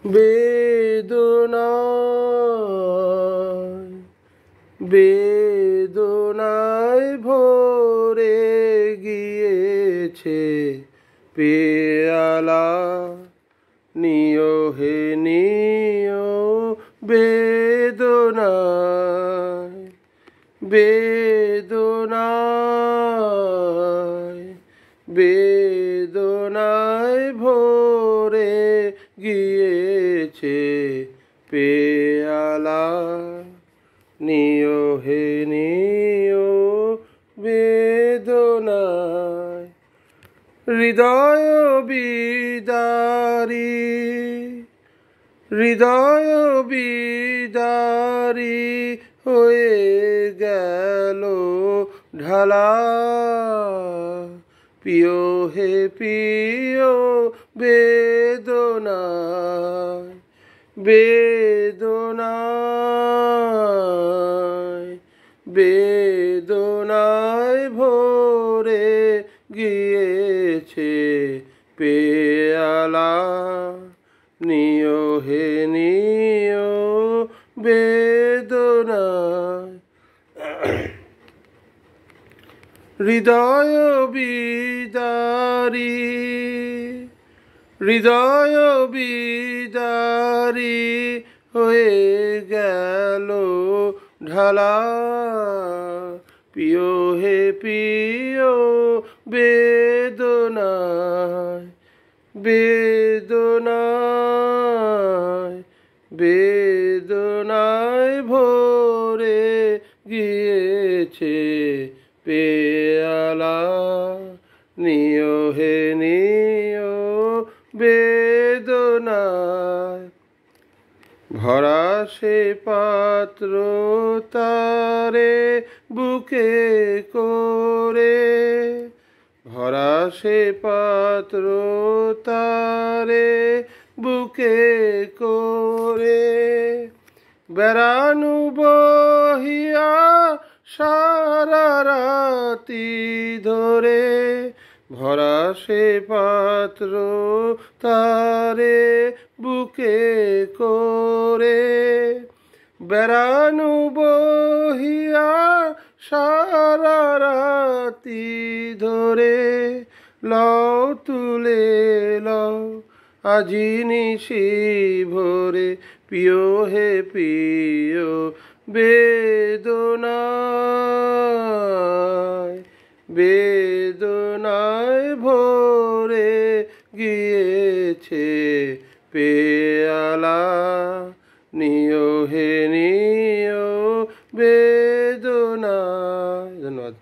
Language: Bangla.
বেদনায় বেদনায় ভরে গিয়েছে পেয়ালা, নিও হে নিও বেদনায় বেদনায় বেদনায় ভরে গিয়েছে পেয়ালা, নিও হে নিও বেদনায়। হৃদয় বিদারী হৃদয় বিদারী হয়ে গেল ঢালা, পিও হে পিও বেদনায় বেদনায় বেদনায় ভরে গিয়েছে পেয়ালা, নিও হে নিও বেদনায়। হৃদয় বিদারী হৃদয় বিদারী হয়ে গেল ঢালা, পিও হে পিও বেদনায় বেদনায় বেদনায় ভরে গিয়েছে পেয়ালা, নিও হে নিও বেদনায়। ভরা সে পাত্র তারে বুকে করে, ভরা সে পাত্র তারে বুকে করে, বেড়ানু বহিয়া সারা রাতি ধরে, ভরা সে পাত্র তারে বুকে করে, বেড়ানু বহিয়া সারা রাতি ধরে, লও তুলে লও আজি নিশি ভোরে, পিও হে পিও বেদনায় বেদনায় ভরে গিয়েছে পেয়ালা, নিও হে নিও বেদনায়। ধন্যবাদ।